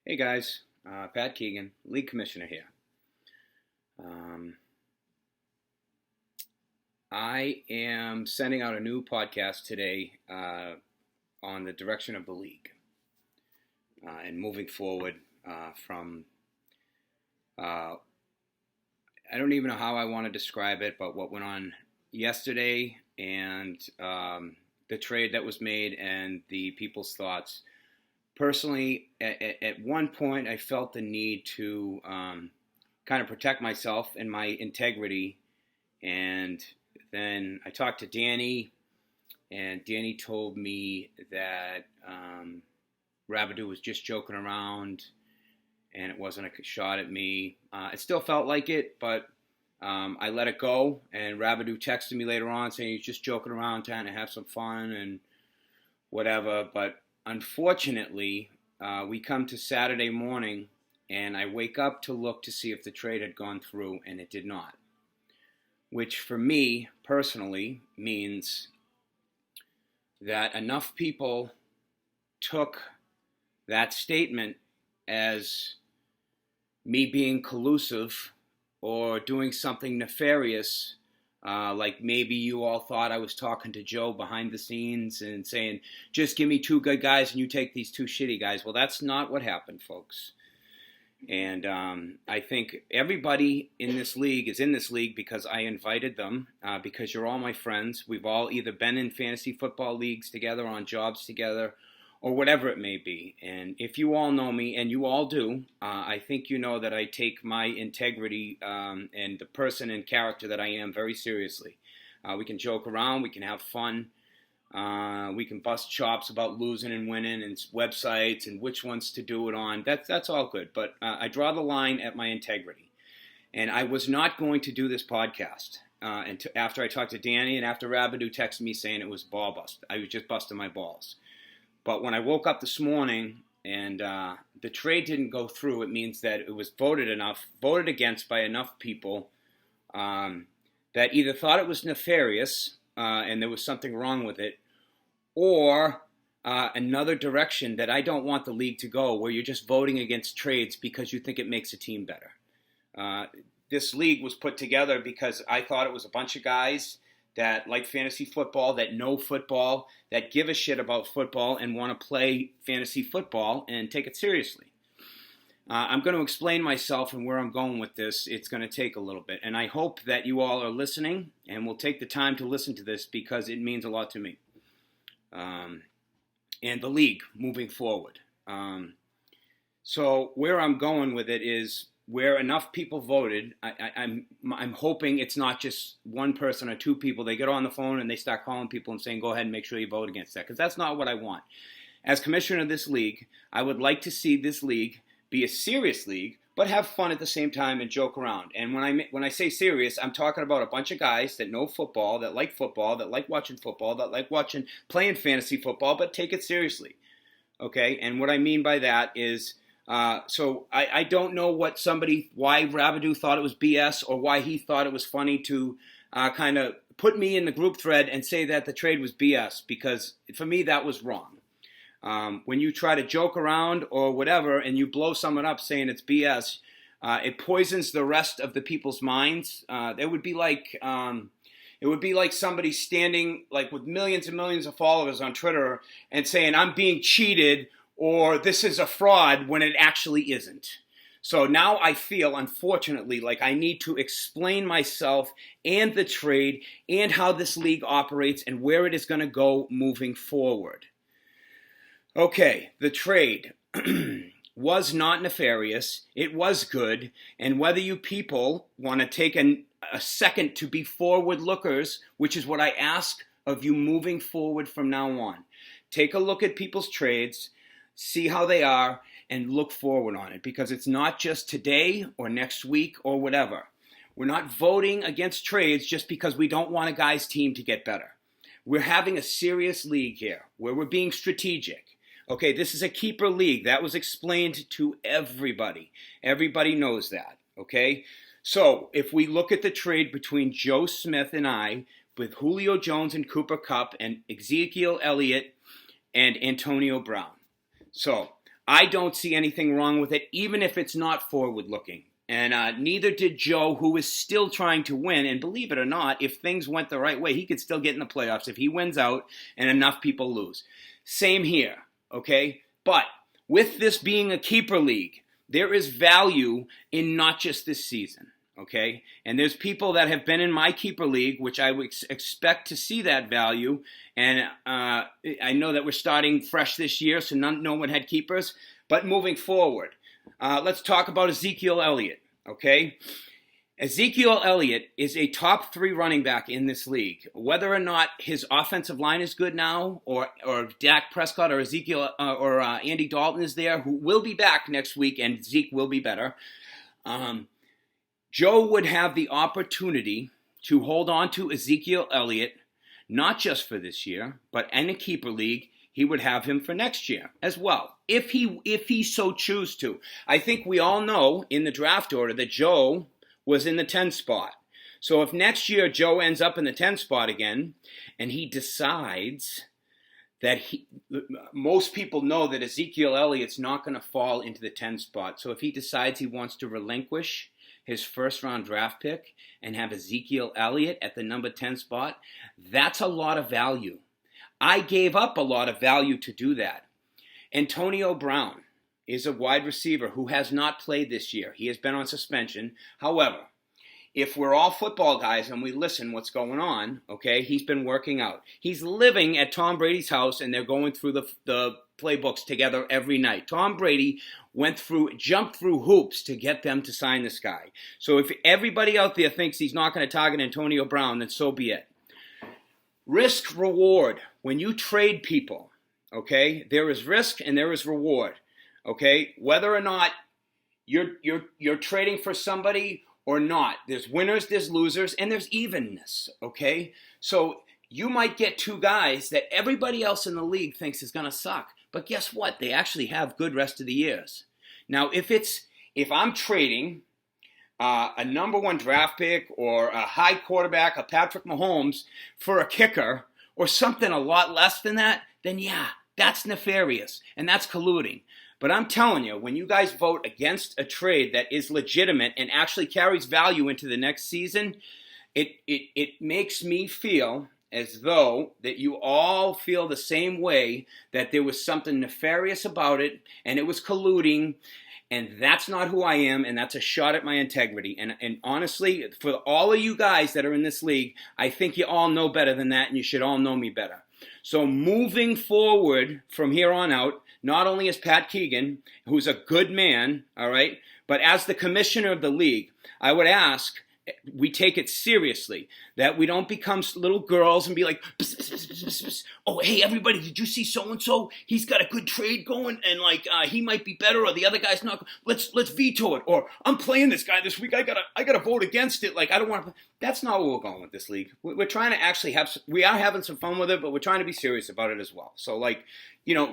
Hey guys, Pat Keegan, League Commissioner here. Um, I am sending out a new podcast today on the direction of the league and moving forward from, I don't even know how I want to describe it, but what went on yesterday and the trade that was made and the people's thoughts. Personally, at one point, I felt the need to kind of protect myself and my integrity. And then I talked to Danny, and Danny told me that Rabidou was just joking around and it wasn't a shot at me. It still felt like it, but I let it go. And Rabidou texted me later on saying he's just joking around, trying to have some fun and whatever. But unfortunately, we come to Saturday morning, and I wake up to look to see if the trade had gone through, and it did not. Which for me, personally, means that enough people took that statement as me being collusive or doing something nefarious. Like maybe you all thought I was talking to Joe behind the scenes and saying, just give me two good guys and you take these two shitty guys. Well, that's not what happened, folks. And I think everybody in this league is in this league because I invited them, because you're all my friends. We've all either been in fantasy football leagues together, on jobs together, or whatever it may be. And if you all know me, and you all do, I think you know that I take my integrity and the person and character that I am very seriously. We can joke around, we can have fun, we can bust chops about losing and winning and websites and which ones to do it on. That's all good, but I draw the line at my integrity. And I was not going to do this podcast after I talked to Danny and after Rabidou texted me saying it was ball bust. I was just busting my balls. But when I woke up this morning and the trade didn't go through, it means that it was voted against by enough people that either thought it was nefarious and there was something wrong with it, or another direction that I don't want the league to go, where you're just voting against trades because you think it makes a team better. This league was put together because I thought it was a bunch of guys that like fantasy football, that know football, that give a shit about football and want to play fantasy football and take it seriously. I'm going to explain myself and where I'm going with this. It's going to take a little bit. And I hope that you all are listening and will take the time to listen to this because it means a lot to me. And the league moving forward. So where I'm going with it is where enough people voted. I'm hoping it's not just one person or two people. They get on the phone and they start calling people and saying, go ahead and make sure you vote against that, because that's not what I want. As commissioner of this league, I would like to see this league be a serious league, but have fun at the same time and joke around. And when I say serious, I'm talking about a bunch of guys that know football, that like watching football, that like playing fantasy football, but take it seriously. Okay? And what I mean by that is, so I don't know why Rabidou thought it was BS or why he thought it was funny to kind of put me in the group thread and say that the trade was BS, because for me that was wrong. When you try to joke around or whatever and you blow someone up saying it's BS, it poisons the rest of the people's minds. It would be like somebody standing like with millions and millions of followers on Twitter and saying I'm being cheated or this is a fraud when it actually isn't. So now I feel, unfortunately, like I need to explain myself and the trade and how this league operates and where it is going to go moving forward. Okay, the trade was not nefarious. It was good. And whether you people want to take a second to be forward lookers, which is what I ask of you moving forward from now on, take a look at people's trades, see how they are, and look forward on it, because it's not just today or next week or whatever. We're not voting against trades just because we don't want a guy's team to get better. We're having a serious league here where we're being strategic. Okay, this is a keeper league. That was explained to everybody. Everybody knows that, okay? So if we look at the trade between Joe Smith and I, with Julio Jones and Cooper Kupp and Ezekiel Elliott and Antonio Brown. So I don't see anything wrong with it, even if it's not forward-looking. And neither did Joe, who is still trying to win. And believe it or not, if things went the right way, he could still get in the playoffs if he wins out and enough people lose. Same here, okay? But with this being a keeper league, there is value in not just this season, okay? And there's people that have been in my keeper league, which I would expect to see that value. And I know that we're starting fresh this year, so no one had keepers. But moving forward, let's talk about Ezekiel Elliott, okay? Ezekiel Elliott is a top 3 running back in this league. Whether or not his offensive line is good now, or Dak Prescott or Ezekiel or Andy Dalton is there, who will be back next week, and Zeke will be better. Joe would have the opportunity to hold on to Ezekiel Elliott, not just for this year, but in a keeper league. He would have him for next year as well, if he so choose to. I think we all know in the draft order that Joe was in the 10 spot. So if next year Joe ends up in the 10 spot again, and he decides that most people know that Ezekiel Elliott's not going to fall into the 10 spot. So if he decides he wants to relinquish his first-round draft pick and have Ezekiel Elliott at the number 10 spot, that's a lot of value. I gave up a lot of value to do that. Antonio Brown is a wide receiver who has not played this year. He has been on suspension. However, if we're all football guys and we listen what's going on, okay, he's been working out. He's living at Tom Brady's house, and they're going through the playbooks together every night. Tom Brady jumped through hoops to get them to sign this guy. So if everybody out there thinks he's not going to target Antonio Brown, then so be it. Risk reward. When you trade people, okay, there is risk and there is reward. Okay, whether or not you're trading for somebody or not, there's winners, there's losers, and there's evenness. Okay, so you might get 2 guys that everybody else in the league thinks is going to suck, but guess what? They actually have good rest of the years. Now, if I'm trading a number 1 draft pick or a high quarterback, a Patrick Mahomes, for a kicker or something a lot less than that, then yeah, that's nefarious and that's colluding. But I'm telling you, when you guys vote against a trade that is legitimate and actually carries value into the next season, it makes me feel as though that you all feel the same way, that there was something nefarious about it and it was colluding. And that's not who I am, and that's a shot at my integrity. And honestly, for all of you guys that are in this league, I think you all know better than that, and you should all know me better. So moving forward from here on out, not only as Pat Keegan, who's a good man, all right, but as the commissioner of the league, I would ask we take it seriously, that we don't become little girls and be like, pss, pss, pss, pss, pss. Oh, hey, everybody, did you see so-and-so? He's got a good trade going, and he might be better, or the other guy's not. Let's veto it. Or I'm playing this guy this week. I gotta vote against it. I don't want to. That's not where we're going with this league. We're trying to actually we are having some fun with it, but we're trying to be serious about it as well. So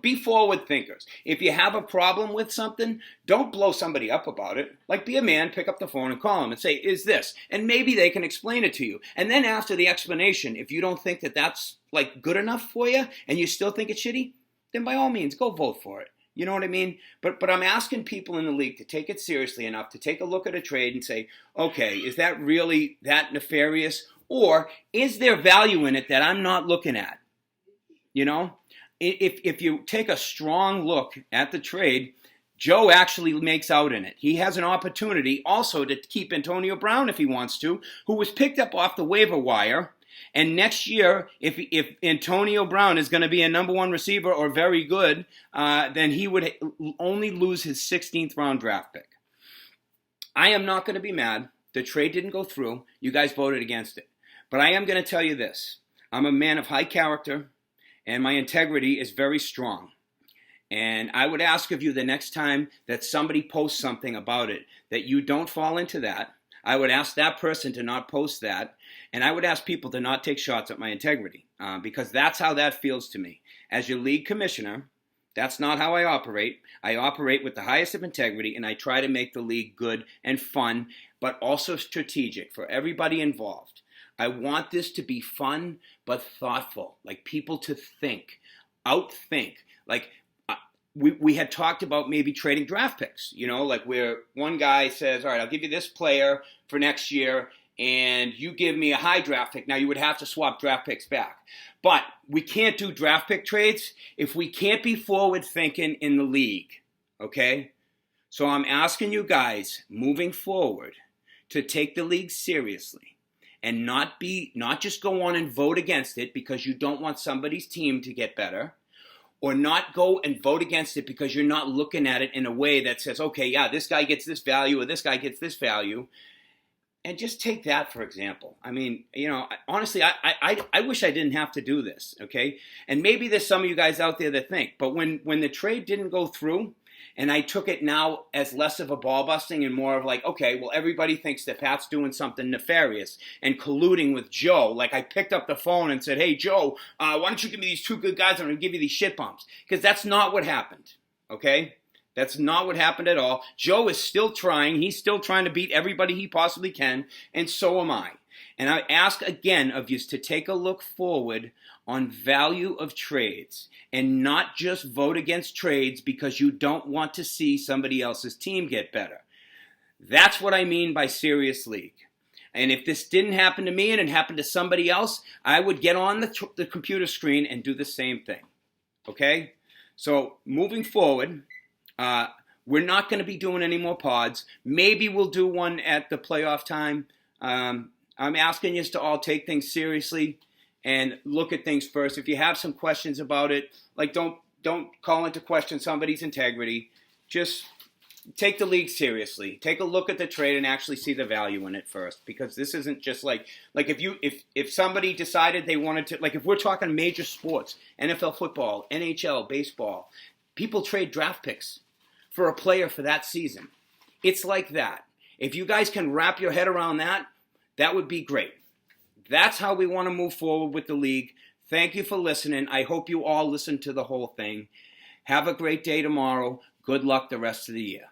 be forward thinkers. If you have a problem with something, don't blow somebody up about it. Be a man, pick up the phone and call them and say, is this? And maybe they can explain it to you. And then after the explanation, if you don't think that that's good enough for you and you still think it's shitty, then by all means, go vote for it. You know what I mean? But I'm asking people in the league to take it seriously enough to take a look at a trade and say, okay, is that really that nefarious? Or is there value in it that I'm not looking at? You know? If you take a strong look at the trade, Joe actually makes out in it. He has an opportunity also to keep Antonio Brown if he wants to, who was picked up off the waiver wire. And next year, if Antonio Brown is going to be a number 1 receiver or very good, then he would only lose his 16th round draft pick. I am not going to be mad. The trade didn't go through. You guys voted against it. But I am going to tell you this. I'm a man of high character, and my integrity is very strong. And I would ask of you the next time that somebody posts something about it, that you don't fall into that. I would ask that person to not post that. And I would ask people to not take shots at my integrity, because that's how that feels to me. As your league commissioner, that's not how I operate. I operate with the highest of integrity, and I try to make the league good and fun, but also strategic for everybody involved. I want this to be fun, but thoughtful, people to think, outthink. we had talked about maybe trading draft picks, like where one guy says, all right, I'll give you this player for next year, and you give me a high draft pick. Now, you would have to swap draft picks back. But we can't do draft pick trades if we can't be forward thinking in the league, okay? So I'm asking you guys, moving forward, to take the league seriously and not just go on and vote against it because you don't want somebody's team to get better, or not go and vote against it because you're not looking at it in a way that says, okay, yeah, this guy gets this value or this guy gets this value. And just take that, for example. I mean, honestly, I wish I didn't have to do this, okay? And maybe there's some of you guys out there that think, but when the trade didn't go through, and I took it now as less of a ball busting and more of like, okay, well, everybody thinks that Pat's doing something nefarious and colluding with Joe. Like, I picked up the phone and said, hey, Joe, why don't you give me these two good guys? I'm going to give you these shit bumps. Because that's not what happened, okay? That's not what happened at all. Joe is still trying. He's still trying to beat everybody he possibly can, and so am I. And I ask again of you to take a look forward on value of trades and not just vote against trades because you don't want to see somebody else's team get better. That's what I mean by serious league. And if this didn't happen to me and it happened to somebody else, I would get on the computer screen and do the same thing. Okay? So moving forward, we're not going to be doing any more pods. Maybe we'll do one at the playoff time. I'm asking you to all take things seriously and look at things first. If you have some questions about it, like don't call into question somebody's integrity. Just take the league seriously. Take a look at the trade and actually see the value in it first, because this isn't just like if somebody decided they wanted to, like if we're talking major sports, NFL football, NHL, baseball, people trade draft picks for a player for that season. It's like that. If you guys can wrap your head around that, that would be great. That's how we want to move forward with the league. Thank you for listening. I hope you all listen to the whole thing. Have a great day tomorrow. Good luck the rest of the year.